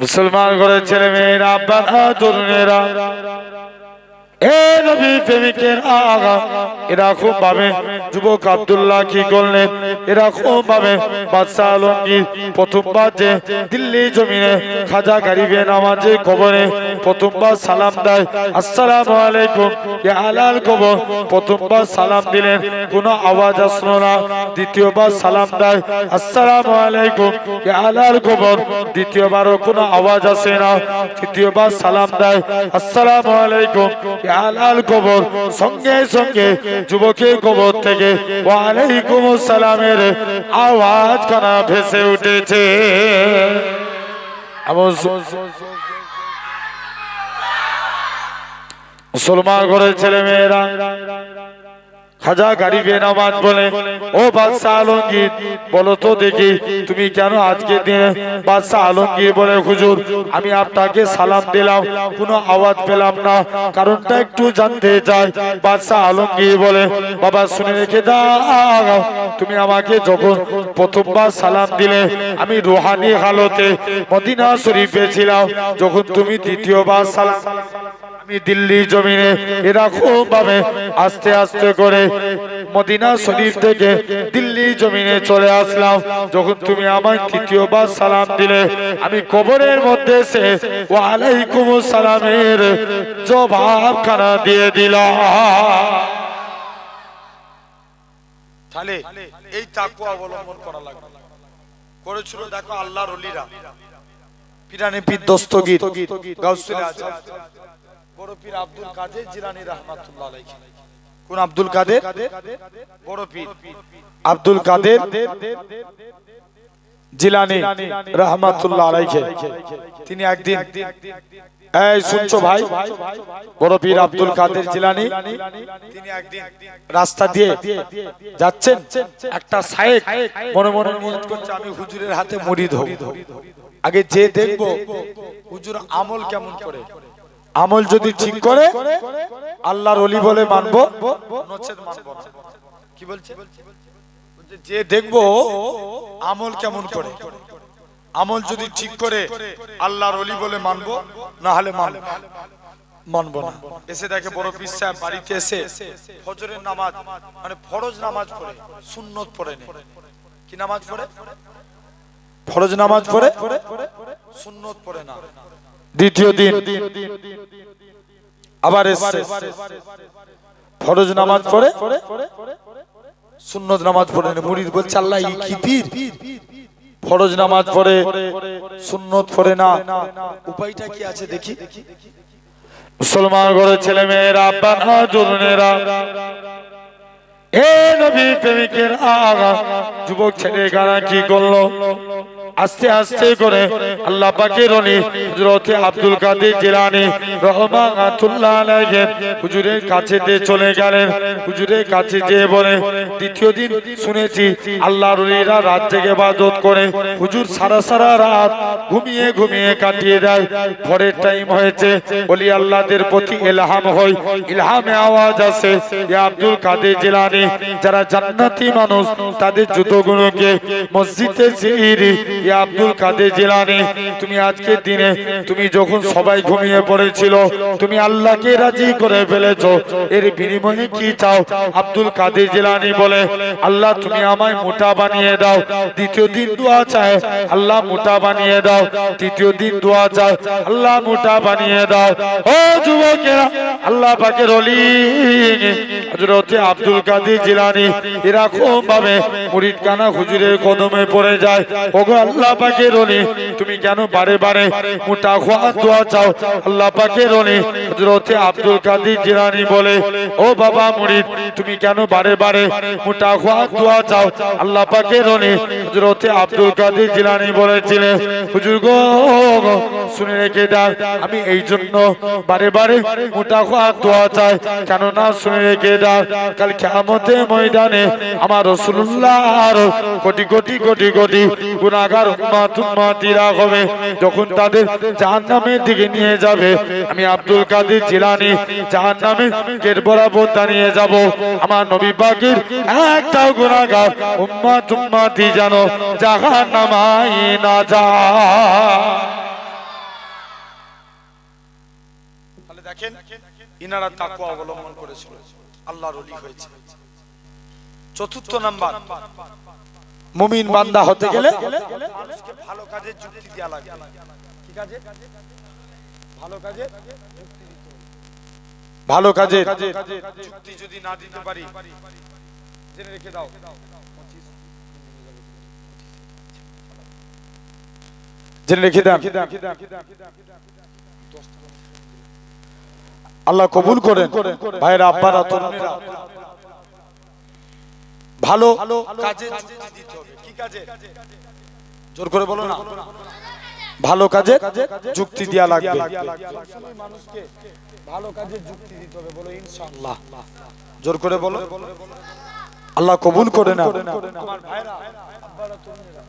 মুসলমান ঘরের ছেলে মেয়েরা, আব্বারা, তরুণেরা, এ নবী প্রেমিকের আগা, এরকম ভাবে যুবক আব্দুল্লাহ কি করলেন, এরকম ভাবে বাদশাহ আলমগীর প্রথমবার যে দিল্লি জমিনে খাজা গরিবে নামাজে কবরে প্রথমবার সালাম দেয়, আসসালামু আলাইকুম ইয়া আলাল কবর, প্রথমবার সালাম দিলেন, কোনো আওয়াজ আসলো না। দ্বিতীয়বার সালাম দেয়, আসসালামু আলাইকুম ইয়া আলাল কবর, দ্বিতীয়বারও কোনো আওয়াজ আসে না। তৃতীয়বার সালাম দেয়, আসসালামু আলাইকুম আলাল কবর, সঙ্গে সঙ্গে যুবকের কবর থেকে ওয়ালাইকুম আসসালামের আওয়াজ কানা ভেসে উঠেছে। মুসলমান ঘরের ছেলে মেয়েরা, খাজা গরিবে নামাজ বলে, ও বাদশাহ আলমগীর বলো তো দেখি তুমি কেন আজকে দিনে? বাদশাহ আলমগীর বলে, হুজুর আমি আপনাকে সালাম দিলাম, কোনো আওয়াজ পেলাম না, কারণটা একটু জানতে চাই। বাদশাহ আলমগীর বলে, বাবা শুনে রেখে দাও, তুমি আমাকে যখন প্রথমবার সালাম দিলে আমি রুহানি হালতে মদিনা শরীফে ছিলাম, যখন তুমি দ্বিতীয়বার সালাম আমি দিল্লি জমিনে এরকম ভাবে আস্তে আস্তে করে মদিনা শরীফ থেকে দিল্লি জমিনে চলে আসলাম, যখন তুমি আমায় তৃতীয়বার সালাম দিলে আমি কবরের মধ্যে এসে ওয়ালাইকুম আসসালামের জবাবখানা দিয়ে দিলাম। তাহলে এই তাকওয়া অবলম্বন করা লাগবে। করেছিল দেখো আল্লাহর ওলিরা, পিরানে পীর দস্তগীর গাউসুল আজম বড় পীর আব্দুল কাদের জিলানী রাহমাতুল্লাহ আলাইহি। কোন আব্দুল কাদের? বড় পীর আব্দুল কাদের জিলানী রাহমাতুল্লাহ আলাইহি। তিনি একদিন, এই শুনছো ভাই, বড় পীর আব্দুল কাদের জিলানী তিনি একদিন রাস্তা দিয়ে যাচ্ছেন, একটা শায়েখ মনে মনে নিয়ত করছে আমি হুজুরের হাতে মুরিদ হব, আগে যে দেখবো হুজুর আমল কেমন করে, আমল যদি ঠিক করে আল্লাহর ওলি বলে মানবো, নচেত মানবো না। কি বলছে? যে দেখবো আমল কেমন করে, আমল যদি ঠিক করে আল্লাহর ওলি বলে মানবো, না হলে মানবো না। এসে দেখে বড় পীর সাহেব বাড়িতে এসে ফজরের নামাজ মানে ফরজ নামাজ পড়ে, সুন্নত পড়ে না। কি নামাজ পড়ে? ফরজ নামাজ পড়ে, সুন্নত পড়ে না। দ্বিতীয় দিন আবার এসে ফরজ নামাজ পড়ে, সুন্নত নামাজ পড়ে না। মুরিদ বলছে আল্লাহ এই কি পীর, ফরজ নামাজ পড়ে সুন্নত পড়ে না, উপায়টা কি আছে দেখি। মুসলমান ঘরের ছেলে মেয়েরা, আব্বারা, তরুণেরা, এ নবী প্রেমিকের আগা, যুবক ছেলেরা কি করলো? আস্তে আস্তে করে আল্লাহ পাকের ওলি হযরত আব্দুল কাদের জিলানী রাহমাতুল্লাহ আলাইহি হুজুরের কাছে চলে গেলেন। হুজুরের কাছে যেয়ে বলে, দ্বিতীয় দিন শুনেছি আল্লাহর ওলিরা রাত জেগে ইবাদত করে, হুজুর সারা সারা রাত ঘুমিয়ে ঘুমিয়ে কাটিয়ে দেয়, ভোরের টাইম হয়েছে, ওলি আল্লাহদের প্রতি ইলহাম হয়, ইলহামে আওয়াজ আসে, ইয়া আব্দুল কাদের জিলানী, যারা জান্নাতি মানুষ তাদের জুতোগুলোকে মসজিদে জিরি, ইয়া আব্দুল কাদের জিলানী, তুমি আজকে দিনে তুমি যখন সবাই ঘুমিয়ে পড়েছিল তুমি আল্লাহকে রাজি করে ফেলেছো, এর বিনিময়ে কি চাও? আব্দুল কাদের জিলানী বলে, আল্লাহ তুমি আমায় মোটা বানিয়ে দাও। দ্বিতীয় দিন দোয়া চায়, আল্লাহ মোটা বানিয়ে দাও। তৃতীয় দিন দোয়া চায়, আল্লাহ মোটা বানিয়ে দাও। ও যুবকেরা, আল্লাহ পাকের ওলি হযরত আব্দুল কাদের জিলানী এরকম ভাবে মুরিদ কানা হুজুরের কদমে পড়ে যায়। ওগো আল্লাহ পাকের ওলি, তুমি কেন বারে বারে মোটা খোয়া দোয়া চাও? আল্লাহ পাকের ওলি হযরত আব্দুল কাদের জিলানী বলে, ও বাবা মুরিদ, তুমি কেন বারে বারে মোটা খোয়া দোয়া চাও? আল্লাহ পাকের ওলি হযরত আব্দুল কাদের জিলানী বলেছিলেন, হুজুর গো শুনে রেখে দাও, আমি এই জন্য বারে বারে মোটা খোয়া দোয়া চাই, কেন না শুনে রেখে দাও, কাল কিয়ামতের ময়দানে আমার রাসূলুল্লাহর কোটি কোটি কোটি কোটি গুনাহগার উম্মতিরা হবে, যখন তাদের জাহান্নামের দিকে নিয়ে যাবে, আমি আব্দুল কাদের জিলানী জাহান্নামের গেট বরাবর দাঁড়িয়ে যাব। আমার নবী পাকের একটাও গুনাহগার উম্মতি যেন জাহান্নামে না যায়। দেখেন ইনারা তাকওয়া অবলম্বন করেছিল, আল্লাহর ওলি হয়েছে। চতুর্থ নাম্বার, মুমিন বান্দা হতে গেলে মানুষকে ভালো কাজে যুক্তি দেয়া লাগবে। কি কাজে? ভালো কাজে যুক্তি দিতে হবে। ভালো কাজে যুক্তি যদি না দিতে পারি, জেনে রেখে দাও জেনে রেখে দাও, আল্লাহ কবুল করেন। ভাইরা, আব্বারা, তরুণেরা, ভালো কাজে যুক্তি দিতে হবে। কি কাজে? জোর করে বলো না। ভালো কাজে যুক্তি দেয়া লাগবে। মানুষকে ভালো কাজে যুক্তি দিতে হবে, বলো ইনশাআল্লাহ। জোর করে বলো, আল্লাহ কবুল করে না। আমার ভাইরা, আব্বারা, তরুণেরা,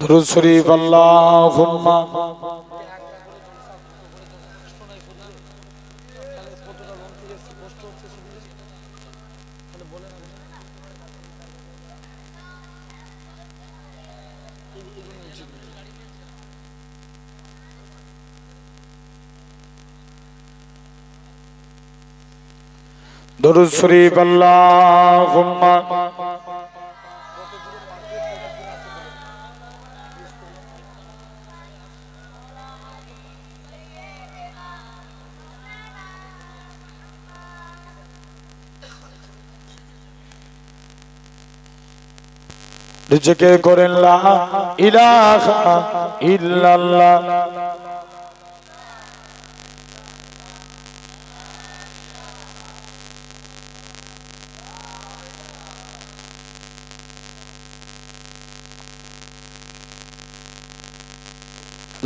দুরূদ শরীফ আল্লাহুম্মা দুরূদ শরীফ আল্লাহুম্মা জিকির করেন লা ইলাহা ইল্লাল্লাহ।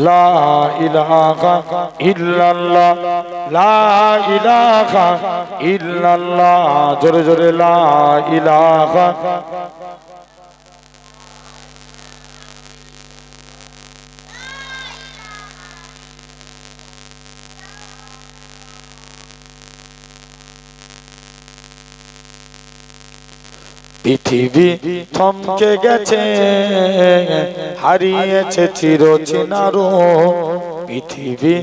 লা ইলাহা ইল্লাল্লাহ, লা ইলাহা ইল্লাল্লাহ। জোরে জোরে লা ইলাহা। পৃথিবী থমকে গেছে, হারিয়েছে চিরচেনা রূপ। পৃথিবী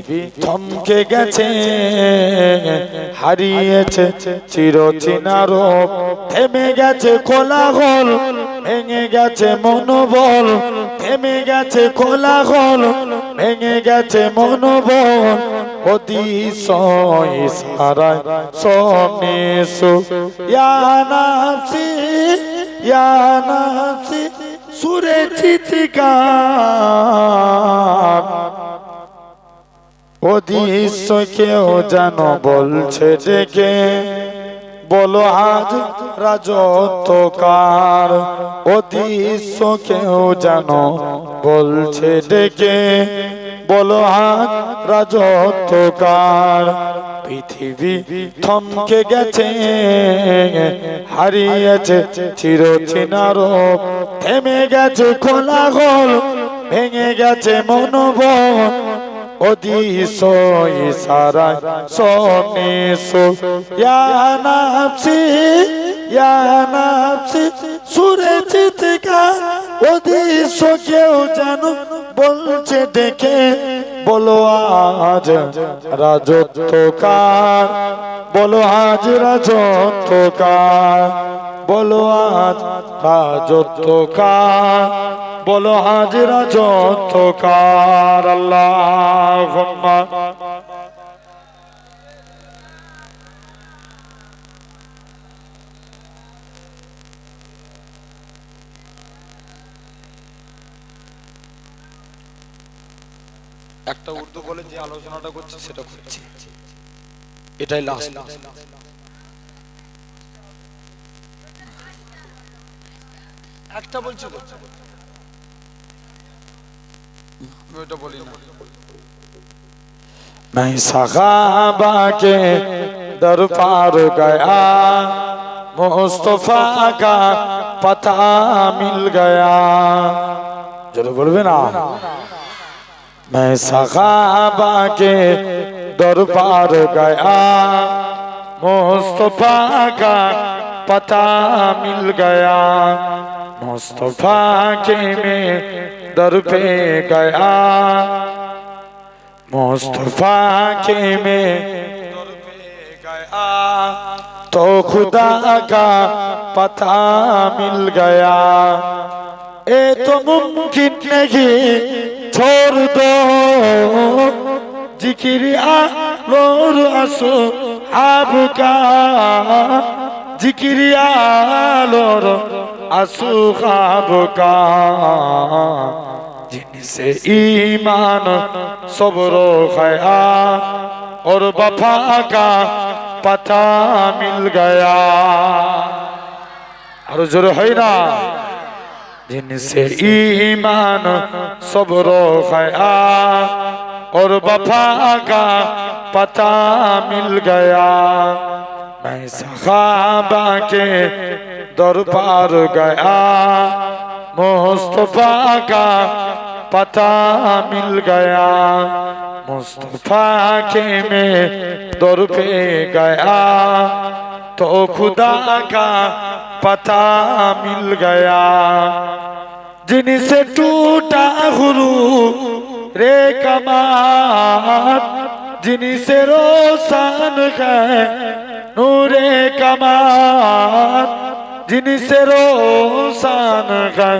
থমকে গেছে, হারিয়েছে চিরচেনা রূপ। থেমে গেছে কোলাহল, ভেঙে গেছে মনোবল। থেমে গেছে কোলাহল, ভেঙে গেছে মনোবল। অতিশয় ইশারায় সামনে এসো, ইয়া নাফসি ইয়া নাফসি, সুরে চিৎকার। অদৃশ্য কেউ যেন বলছে ডেকে, বলো আজ রাজত্ব কার। অদৃশ্য কেউ যেন বলছে ডেকে, বলো আজ রাজত্ব কার। পৃথিবী থমকে গেছে, হারিয়েছে চিরচেনা রূপ। থেমে গেছে কোলাহল, ভেঙে গেছে মনোবল। অদৃশ্য ইশারায় সামনে এসো, ইয়া নাফসি ইয়া নাফসি, সুরে চিৎকার। অদৃশ্য কেউ যেন বলছে ডেকে, বলো আজ রাজত্ব কার, বলো আজ রাজত্ব কার, বলো আজ রাজত্ব কার, বলো আজ রাজত্ব কার। আল্লাহুম্মা একটা উর্দু বলে যে আলোচনাটা করছি সেটা করছি, এটাই লাস্ট। একটা বলছি তো আমি ওটা বলি না। मैं सहाबा के दर पार गया, मुस्तफा का पता मिल गया। जरूर बोलबे ना। मैं सहाबा के दर पार गया, मुस्तफा का पता मिल गया। मुस्तफा के मैं दर पे गया, मुस्तफा के मैं दर पे गया, तो खुदा का पता मिल गया। ये तो मुमकिन नहीं छोड़ दो जिक्र आलोर असहाब का, जिक्र आलोर असहाब का, जिनसे ईमान सब्र खया और वफा का पता मिल गया। और जोर है ना। जिनसे ईमान सब्र खया और वफा का पता मिल गया। मैं सहाबा के दर पार गया, मुस्तफा का पता मिल गया। मुस्तफा के मैं दर पे गया, तो खुदा का पता मिल गया। जिनसे टूटा गुरु रे कमाल, जिनसे रोशन है नूरे कमाल, जिनसे रोशन है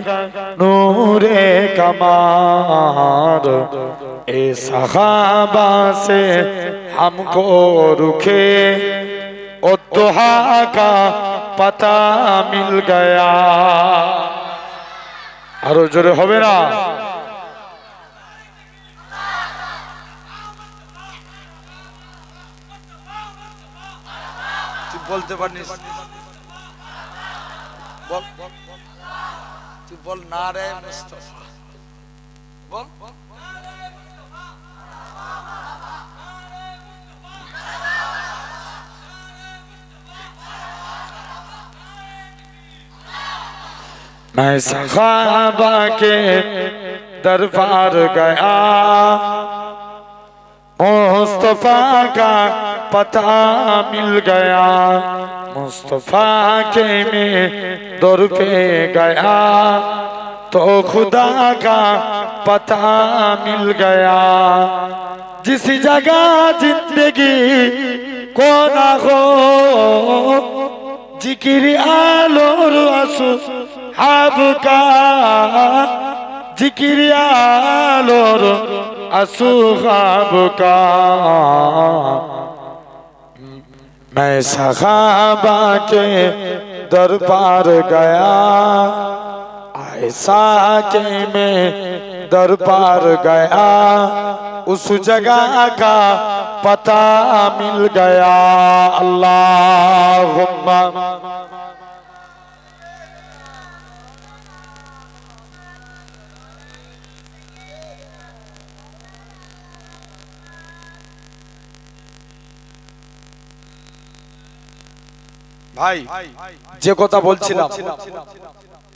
नूरे कमाल। ए सहाबा से हमको रुखे और दुआ का पता मिल गया। আরো জোরে হবে না। তুই বলতে পারিস, বল তুই বল না রে মুস্তাফা, বল मैं सहाबा के दर पार गया, मुस्तफा का पता मिल गया। मुस्तफा के मैं दर पे गया, तो खुदा का पता मिल गया। जिस जगह जिंदगी को ना हो जिक्र आलोर असहाब का, जिक्र आलोर असहाब का। मैं सहाबा के दर पार गया, ऐसा के मैं दर पार गया, उस जगह का पता मिल गया। अल्लाहुम्मा ভাই যে কথা বলছিলাম,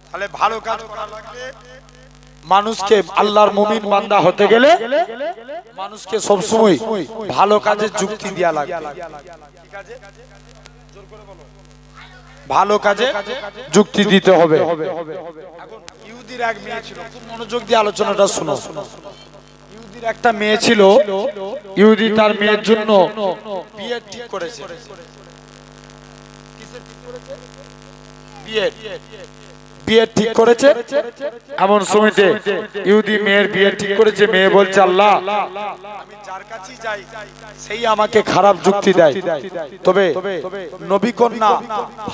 তাহলে ভালো কাজ করা লাগলে মানুষকে আল্লাহর মুমিন বান্দা হতে গেলে মানুষকে সব সময় ভালো কাজে যুক্তি দেয়া লাগে। ঠিক আছে, জোর করে বলো, ভালো কাজে যুক্তি দিতে হবে। এখন ইহুদির এক মেয়ে ছিল, খুব মনোযোগ দিয়ে আলোচনাটা শুনো। ইহুদির একটা মেয়ে ছিল, ইহুদি তার মেয়ের জন্য বিয়ে ঠিক করেছে। বিয়ে ঠিক করেছে, এমন সময়তে ইহুদি মেয়ের বিয়ে ঠিক করেছে। মেয়ে বলছে, আল্লাহ আমি যার কাছেই যাই সেই আমাকে খারাপ যুক্তি দেয়, তবে নবী কন্যা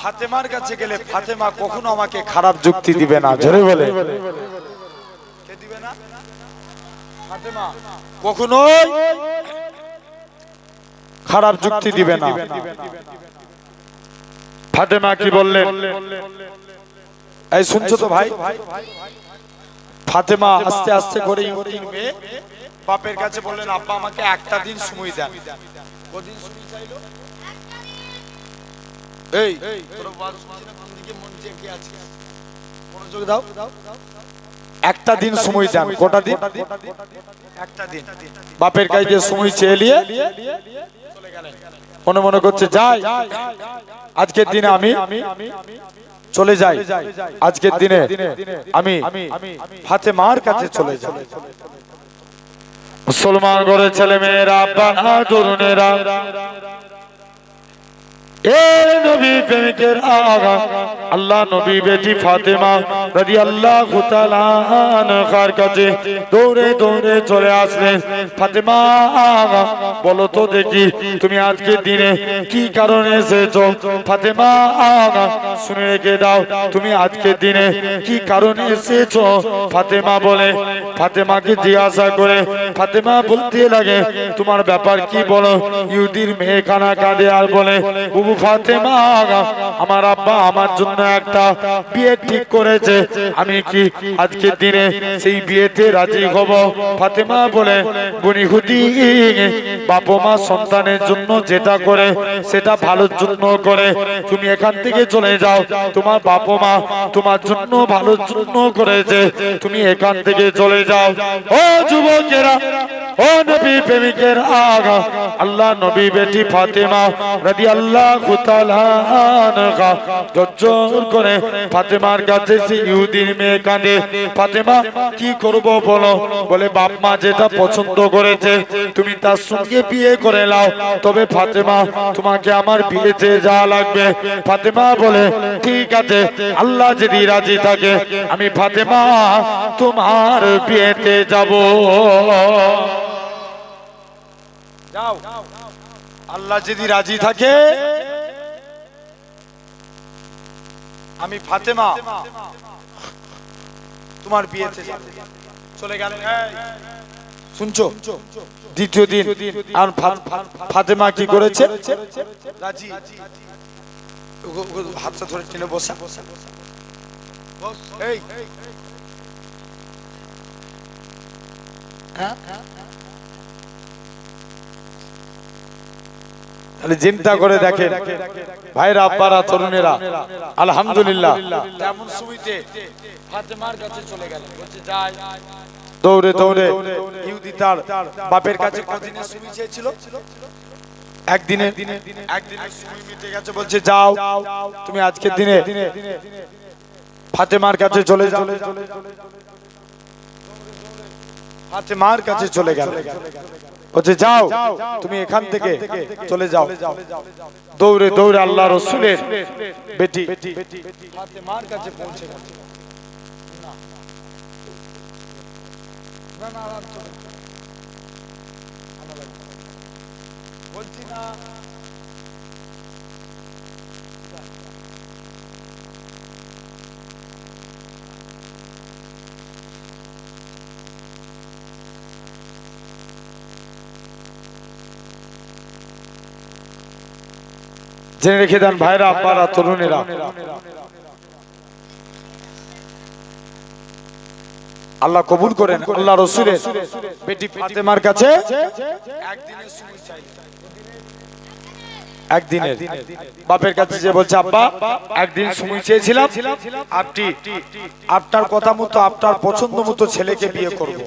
ফাতেমার কাছে গেলে ফাতেমা কখনো আমাকে খারাপ যুক্তি দিবে না। জোরে বলে, কে দিবে না? ফাতেমা কখনোই খারাপ যুক্তি দিবে না। ফাতেমা কি বললেন? এই শুনছো তো ভাই? ফাতেমা আস্তে আস্তে করে ইহুদির মেয়ে বাপের কাছে বললেন, আব্বা আমাকে একটা দিন সময় দেন। কদিন সময় চাইলো? এই তোর বাবা শুনছিস না, কোন দিকে মন চেয়ে কি আছে? মনোযোগ দাও। একটা দিন সময় দেন। কটা দিন? একটা দিন। বাপের কাছে সময় চেয়ে নিয়ে চলে গেলেন। মনে মনে করছে, যাই আজকের দিনে আমি চলে যাই, আজকের দিনে আমি ফাতেমার কাছে চলে যাই। মুসলমান ঘরে ছেলে মেয়েরা, আব্বা তরুণেরা, নবী প্রেমিকের আগা আল্লাহ নবী বেটি ফাতেমা রাদিয়াল্লাহু তাআলা আনহার কাছে দৌড়ে দৌড়ে চলে আসলেন। ফাতেমা বলো তো দেখি, তুমি আজকে দিনে কি কারণে এসেছো? ফাতেমা শুনে রেখে দাও, তুমি আজকে দিনে কি কারণে এসেছো? ফাতেমা বলে, ফাতেমাকে জিজ্ঞাসা করে ফাতেমা বলতে লাগে, তোমার ব্যাপার কি বলো? ইহুদির মেয়ে কানা কাঁদে আর বলে, ফাতেমা আমার আব্বা আমার জন্য একটা বিয়ে ঠিক করেছে, আমি কি আজকের দিনে সেই বিয়েতে রাজি হব? ফাতেমা বলে, বুনিহুদি বাপ মা সন্তানের জন্য যেটা করে সেটা ভালোর জন্য করে, তুমি এখান থেকে চলে যাও, তোমার বাপ মা তোমার জন্য ভালোর জন্য করেছে, তুমি এখান থেকে চলে যাও। ও যুবকেরা, ও নবী প্রেমিকের আগা আল্লাহ নবী বেটি ফাতেমা রাদিয়াল্লাহু তাআলা আনহা জোর করে ফাতেমার কাছে সেই ইহুদির মেয়ে কাঁদে। ফাতেমা কি করব বলো? বলে, বাপ মা যেটা পছন্দ করেছে তুমি তার সঙ্গে বিয়ে করে নাও, তবে ফাতেমা তোমাকে আমার বিয়েতে যাওয়া লাগবে। ফাতেমা বলে, ঠিক আছে, আল্লাহ যদি রাজি থাকে আমি ফাতেমা তোমার বিয়েতে যাব। যাও, আল্লাহ যদি রাজি থাকে আমি ফাতেমা তোমার বিয়েতে যাব। চলে গেল। শুনছো? দ্বিতীয় দিন আর ফাতেমা কি করেছে? রাজি। হাতটা ধরে টেনে বসা। এই চিন্তা করে দেখেন ভাইরা, আব্বারা, তরুণেরা, আলহামদুলিল্লাহ তেমন সুবিধে ফাতেমার কাছে চলে গেল। বলছে, যাই দৌড়ে দৌড়ে ইহুদি তার বাপের কাছে কদিনের সুবি চেয়েছিল, একদিনের সুবি মিটে গেছে। বলছে, যাও তুমি আজকের দিনে ফাতেমার কাছে চলে যাও। ফাতেমার কাছে চলে গেল। বলছে, যাও তুমি এখান থেকে চলে যাও। দৌড়ে দৌড়ে আল্লাহ রাসূলের বেটি ফাতেমার কাছে পৌঁছে গেল। বলছি না, জেনে রেখে দেন ভাইরা, আব্বারা, তরুণেরা, আল্লাহ কবুল করেন। আল্লাহ রাসূলের বেটি ফাতেমার কাছে একদিনের বাপের কাছে যে বলছে, আব্বা একদিন সময় চেয়েছিলাম, আপনি আপনার কথা মতো আপনার পছন্দ মতো ছেলেকে বিয়ে করব।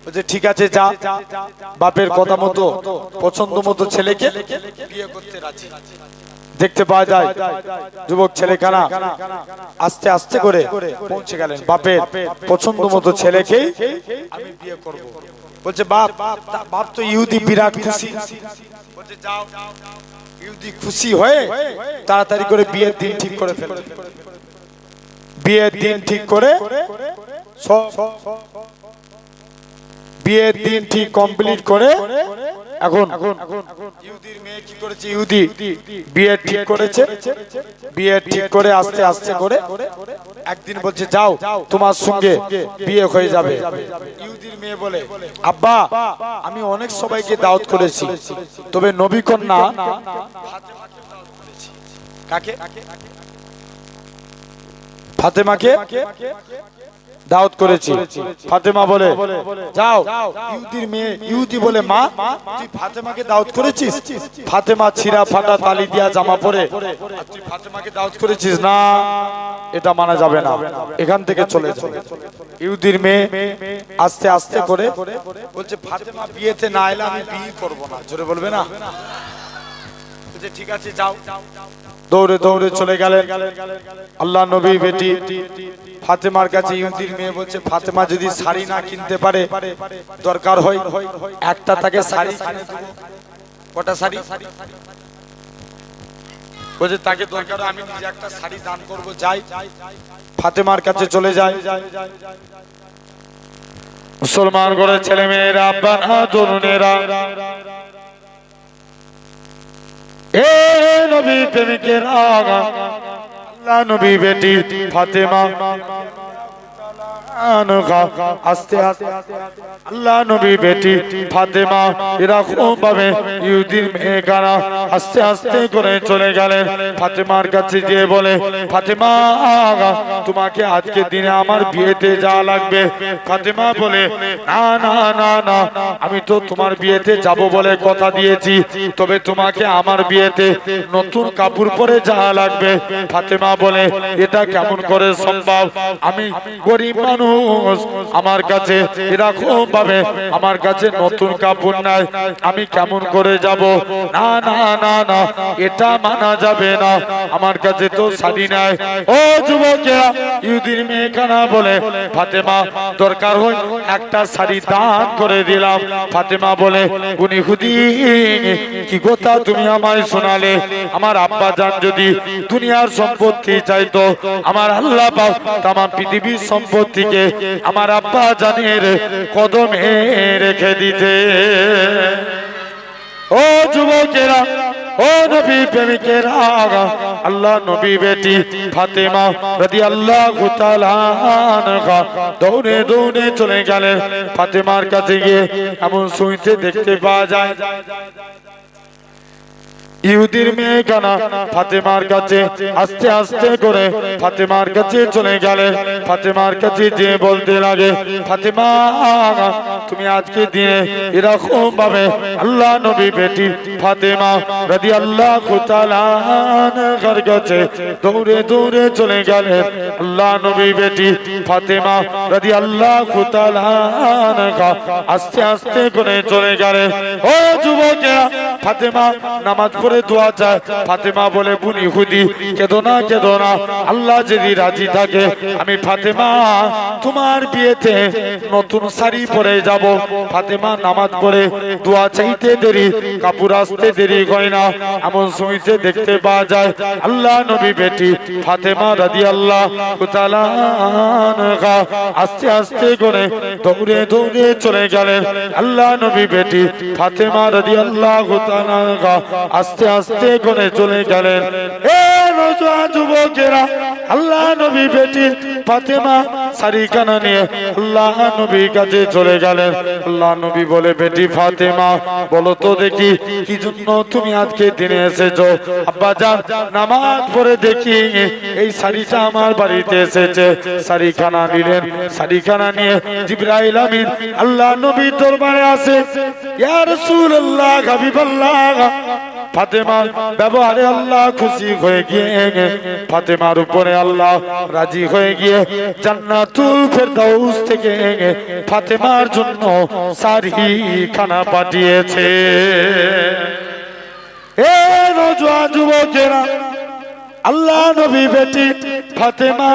বলছে, ঠিক আছে, যা, বাপের কথা মতো পছন্দ মতো ছেলেকে বিয়ে করতে রাজি। দেখতে পাওয়া যায় যুবক ছেলেখানা আস্তে আস্তে করে পৌঁছে গেলেন, বাপের পছন্দ মতো ছেলেকেই আমি বিয়ে করব। বলছে বাপ, বাপ তো ইহুদি বিরাট খুশি। বলছে যাও, ইহুদি খুশি হয়ে তাড়াতাড়ি করে বিয়ের দিন ঠিক করে ফেলে। বিয়ের দিন ঠিক করে বিয়ের দিন ঠিক কমপ্লিট করে এখন ইহুদির মেয়ে কি করেছে, ইহুদি বিয়ে ঠিক করেছে। বিয়ে ঠিক করে আস্তে আস্তে করে একদিন বলছে যাও তোমার সঙ্গে বিয়ে হয়ে যাবে। ইহুদির মেয়ে বলে আব্বা আমি অনেক সবাইকে দাওয়াত করেছি, তবে নবী কন্যা কাকে, ফাতেমাকে দাওয়াত করেছি। ফাতেমা বলে যাও, ইহুদির মেয়ে ইহুদি বলে মা তুই ফাতেমাকে দাওয়াত করেছিস? ফাতেমা ছিঁড়া ফাটা তালি দিয়া জামা পরে তুই ফাতেমাকে দাওয়াত করেছিস? না, এটা মানা যাবে না, এখান থেকে চলে যাও। ইহুদির মেয়ে আস্তে আস্তে করে বলছে ফাতেমা বিয়েতে না এলে আমি বিয়ে করব না। জোরে বলবে না? বলছে ঠিক আছে যাও। দৌড়ে দৌড়ে চলে গেলেন আল্লাহ নবী বেটি ফাতেমার কাছে। ইহুদির মেয়ে বলছে ফাতেমা যদি শাড়ি না কিনতে পারে, দরকার হয় একটা তাকে শাড়ি কিনে দেব। কটা শাড়ি? বলছে তাকে দরকার আমি নিজে একটা শাড়ি দান করব। যাই ফাতেমার কাছে চলে যায়। মুসলমান ঘরের ছেলে মেয়েরা, আব্বা তরুণেরা, এ নবী প্রেমিকেরা, আল্লাহ নবী বেটি ফাতেমা আস্তে আস্তে আল্লাহ নবী বেটি ফাতেমা এরকম ভাবে ইহুদির মেয়েরা আস্তে আস্তে করে চলে গেলেন। ফাতেমার কাছে গিয়ে বলে ফাতেমা তোমাকে আজকে দিনে আমার বিয়েতে যাওয়া লাগবে। ফাতেমা বলে না না না না, আমি তো তোমার বিয়েতে যাব বলে কথা দিয়েছি, তবে তোমাকে আমার বিয়েতে নতুন কাপড় পরে যাওয়া লাগবে। ফাতেমা বলে এটা কেমন করে সম্ভব? আমি গরিব মানুষ, আমার কাছে এরকম ভাবে আমার কাছে নতুন কাপড় নাই, আমি কেমন করে যাব? না না না না, এটা মানা যাবে না, আমার কাছে তো শাড়ি নাই। ও যুবকেরা, ইহুদির মেয়ে কানা বলে ফাতেমা দরকার হয় একটা শাড়ি দান করে দিলাম। ফাতেমা বলে উনি হুদি কি কথা তুমি আমায় শোনালে? আমার আব্বা জান যদি দুনিয়ার সম্পত্তি চাইতো, আমার আল্লাহ পাক তাম পৃথিবীর সম্পত্তিকে আমার আব্বা জানের কদমে রেখে দিতে। ও যুবকেরা, ও নবী প্রেমিকেরা, আল্লাহ নবী বেটি ফাতেমা রাদিয়াল্লাহু তাআলা আনহা দৌড়ে দৌড়ে চলে গেলেন ফাতেমার কাছে গিয়ে। এমন শুনতে দেখতে পাওয়া যায় ইহুদির মেয়ে কানা ফাতেমার কাছে আস্তে আস্তে করে ফাতেমার কাছে চলে গেলে। ফাতেমার কাছে যে বলতে লাগে ফাতেমা তুমি আজকে দিনে এরকম ভাবে আল্লাহ নবী বেটি ফাতেমা রাদিয়াল্লাহু তাআলা আনহার কাছে দৌড়ে দৌড়ে চলে গেলেন আল্লাহ নবী বেটি ফাতেমা রাদিয়াল্লাহু তাআলা আনহা আস্তে আস্তে করে চলে গেলেন। ও যুবকেরা, ফাতেমা নামাজ পড়ে দোয়া চায়। ফাতেমা বলে বুন ইহুদি কেঁদো না কেঁদো না, আল্লাহ যদি রাজি থাকে আমি ফাতেমা তোমার বিয়েতে নতুন শাড়ি পরে যাব। ফাতেমা নামাজ পড়ে দোয়া চাইতে দেরি, কাপড় আসতে দেরি হয় না। এমন শুনতে দেখতে পাওয়া যায় আল্লাহ নবী বেটি ফাতেমা রাদিয়াল্লাহু তাআলা আনহা আস্তে আস্তে করে দৌড়ে দৌড়ে চলে গেলেন আল্লাহ নবী বেটি ফাতেমা রাদিয়াল্লাহু তাআলা আনহা আস্তে আস্তে করে চলে গেলেন। এ নওজোয়ান যুবকেরা, আল্লাহ নবী বেটি ফাতেমা শাড়ি কানা নিয়ে আল্লাহ নবীর কাছে চলে গেলেন। আল্লাহ নবী বলে বেটি ফাতেমা বলো তো দেখি কি জন্য তুমি আজকে দিনে এসেছো? আব্বা জান নামাজ পড়ে দেখি এই শাড়িটা আমার বাড়িতে এসেছে। শাড়ি খানা নিলেন। শাড়ি খানা নিয়ে জিবরাইল আমিন আল্লাহ নবীর দরবারে আসে। ইয়া রাসূলুল্লাহ, হাবিবাল্লাহ, ফাতেমার ব্যবহারে আল্লাহ খুশি হয়ে গিয়ে ফাতেমার উপরে আল্লাহ রাজি হয়ে গিয়ে জান্নাতুল ফেরদাউস থেকে ফাতেমার জন্য শাড়ি খানা পাঠিয়েছে। এ নওজোয়ান যুবকেরা, আল্লাহ নবী বেটি ফাতেমা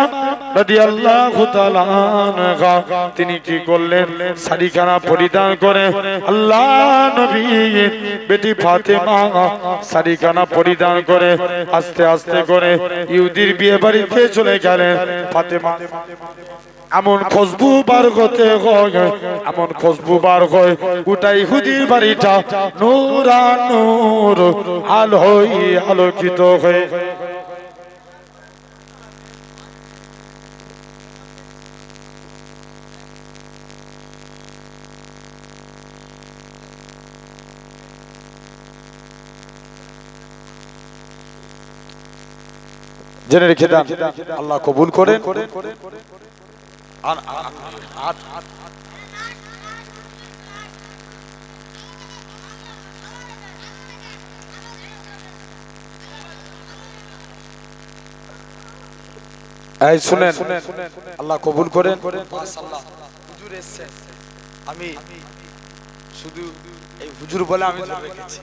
রাদিয়াল্লাহু তাআলা আনহা তিনি কি করলেন শাড়িখানা পরিধান করে আল্লাহ নবী বেটি ফাতেমা শাড়িখানা পরিধান করে আস্তে আস্তে করে ইহুদির বিয়ে বাড়িতে চলে গেলেন ফাতেমা এমন খুশবু বার হতে হয় এমন খুশবু বার হয় গোটা ইহুদির বাড়িটা নূরানূর আলোয় আলোকিত হয়ে জেনে রেখে দেন আল্লাহ কবুল করেন এই শুনেন আল্লাহ কবুল করেন মাশাআল্লাহ হুজুর এসেছেন আমি শুধু এই হুজুর বলে আমি ধরে রেখেছি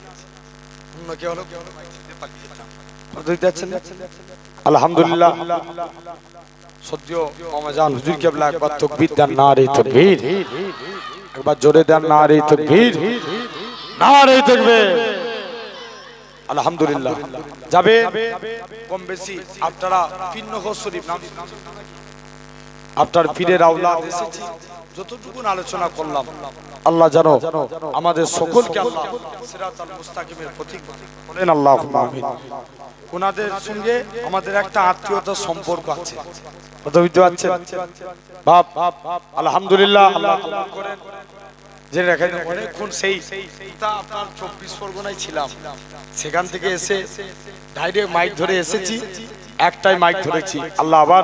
অন্য কেউ হলো মাইকতে পাঠিয়েছিলাম বুঝতে পারছেন আলহামদুলিল্লাহ সদ্য মামাজান হুজুর কেবলা একবার তাকবীর দেন নারে তাকবীর একবার জোরে দেন নারে তাকবীর নারে তাকবীর আলহামদুলিল্লাহ যাবে কম বেশি আপনারা পীর নগর শরীফ নাম আপনার পীরের আওলাদ এসেছি যতটুকু আলোচনা করলাম আল্লাহ জানো আমাদের সকলকে আল্লাহ সিরাতাল মুস্তাকিমের পথিক বলেন আল্লাহুম্মা আমিন ওনাদের সঙ্গে আমাদের একটা আত্মীয়তার সম্পর্ক আছে কথা বুঝতে পারছেন বাপ আলহামদুলিল্লাহ আল্লাহ কবুল করেন যে রেখায় অনেকক্ষণ সেই আপনার 24 পরগনায় ছিলাম সেখান থেকে এসে ডাইরেক্ট মাইক ধরে এসেছি একটাই মাইক ধরেছি আল্লাহ আবার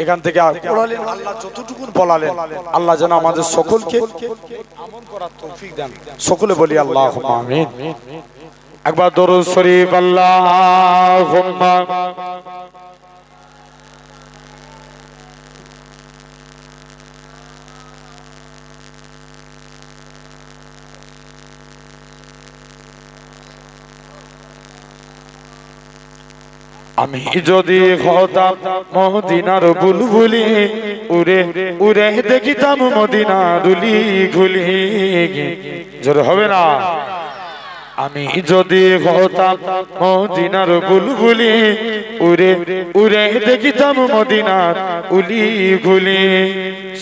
এখান থেকে পড়ালেন আল্লাহ যতটুকু বলালেন আল্লাহ যেন আমাদের সকলকে আমল করার তৌফিক দেন সকলে বলি আল্লাহুম্মা আমিন একবার দরুদ শরীফ আল্লাহুম্মা আমি যদি হতাম মদিনার বুলবুলি উড়ে উড়ে দেখিতাম মদিনার দুলি ঘুলি জোরে হবে না আমি যদি হতাম মদিনার বুলবুলি উড়ে উড়ে দেখিতাম মদিনার উলি ঘুলি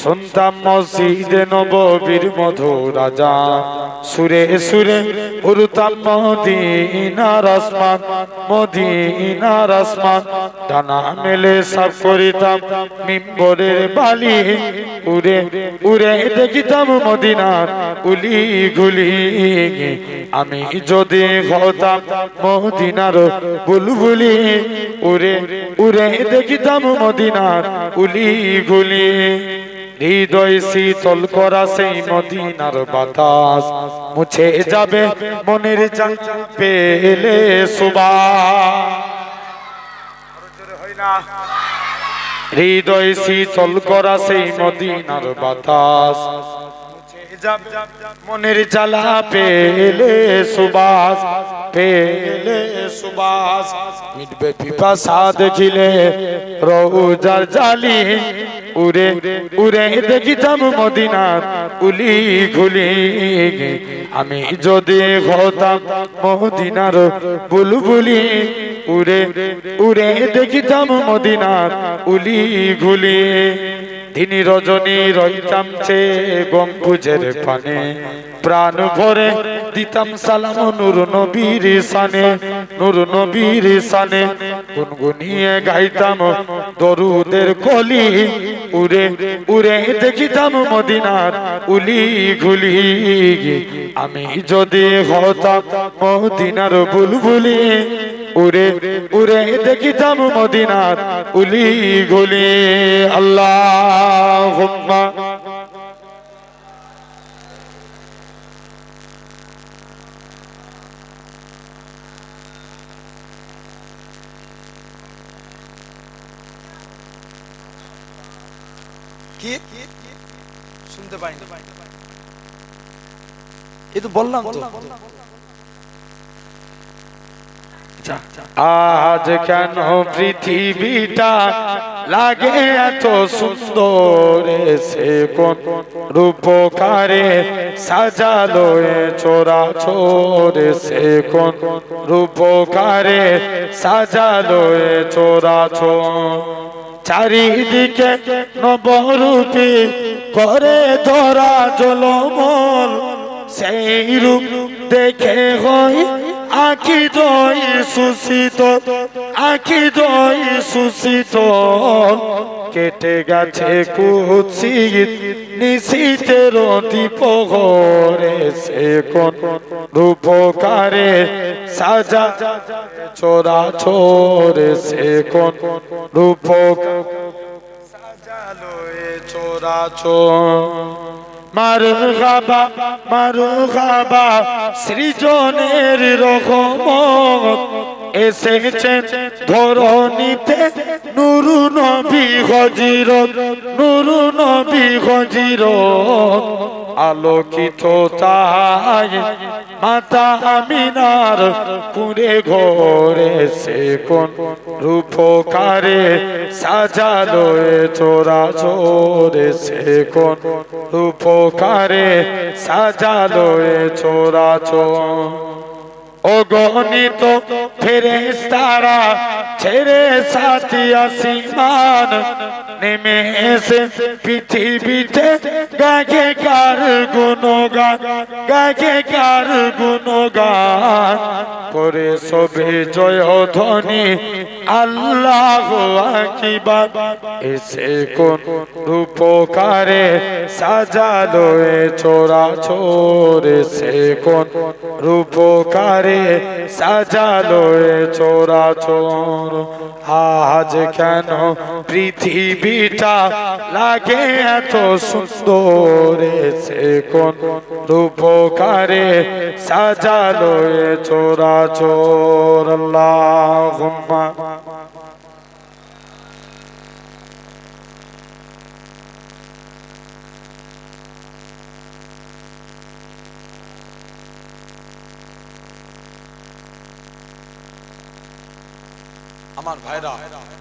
শুনতাম মসজিদে নববীর মধুর আযান সুরে সুরে উড়তাম মদিনার আসমান মদিনার আসমান ডানা মেলে সাফ করিতাম মিম্বরের বালি উড়ে উড়ে দেখিতাম মদিনার উলি ঘুলি আমি যদি হতাম মদিনার বুলবুলি উড়ে উড়ে দেখিতাম মদিনার উলি ঘুলি হৃদয় শীতল করা সেই মদিনার বাতাস মুছে যাবে মনের জান পেলে সুবহান হৃদয় শীতল করা সেই মদিনার বাতাস মনের জ্বালা পেলে সুবাস পেলে সুবাস মিটবে পিপাসা দেখিলে রওজার জালি উড়ে উড়ে দেখিতাম মদিনার উলি ঘুলি আমি যদি হতাম মদিনার বুলবুলি উড়ে উড়ে দেখিতাম মদিনার উলি ঘুলি দিন রজনী রইতাম চে গম্বুজের পানে প্রাণ ভরে দিতাম সালাম নূর নবীর শানে নূর নবীর শানে গুনগুনিয়ে গাইতাম দরুদের কলি উড়ে উড়ে দেখিতাম মদিনার উলি ঘুলি আমি যদি হতাম মদিনার বুলবুলি উড়ে উড়ে দেখিতাম মদিনার উলি ঘুলি আল্লাহুম্মা কি শুনতে পাইনি এই তো বললাম তো আজ কেন পৃথিবীটা লাগে এত সুন্দর, সে কোন রূপকারে সাজালো এ চরাচর, সে কোন রূপকারে সাজালো এ চরাচর। চারিদিকে নবরূপী করে ধরা জলমল, সেই রূপ দেখে হয় আখি দই সুশীত, আখি দই সুশীত। কেটে গেছে কুৎসিত নিশীতের দীপঘরে, সে কোন রূপকারে সাজা চরাচর, সে কোন রূপকারে সাজালো এ চরাচর। মারহাবা মারহাবা সৃজনের রহমত, এসেছেন ধরণীতে নুরু নবী হযরত, নুরু নবী হযরত। আলোকিত তাই মাতা আমিনার কুঁড়ে ঘরে, সে কোন রূপকারে সাজালো এ চরাচর, সে কোন রূপকারে সাজালো এ চরাচর। অগণিত ফেরেশতারা ছেড়ে সাথী আসমান, নেমে এসে পৃথিবীতে গায়ে কার গুণগান, গায়ে কার গুণগান। করে সবে জয় ধ্বনি আল্লাহু আকবার, এসে কোন রূপকারে সাজালো এ চরাচর, সে কোন রূপকারে সাজালো এ চরাচর। আজ কেন পৃথিবীটা লাগে এত সুন্দর, সে কোন রূপকারে সাজালো এ চরাচর। আল্লাহুম্মা আমার ভাইরা,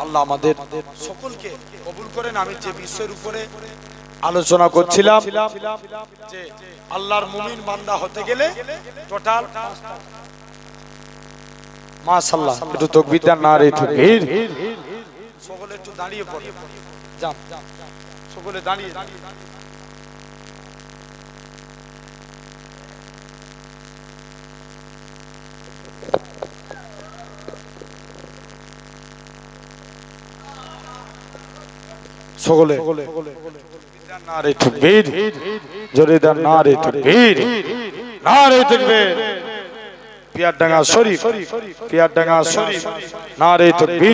আল্লাহ আমাদের সকলকে কবুল করেন। আমি যে বিষয়ের উপরে আলোচনা করছিলাম যে আল্লাহর মুমিন বান্দা হতে গেলে টোটাল মাশাআল্লাহ, একটু তাকবীর দেন, নারে তাকবীর। সকলে একটু দাঁড়িয়ে পড়ে যান, সকলে দাঁড়িয়ে। সকলে নারে তাকবীর, জোরে দেন নারে তাকবীর, নারে তাকবীর। পিয়ারডাঙ্গা শরীফ, পিয়ারডাঙ্গা শরীফ, নারে তাকবীর।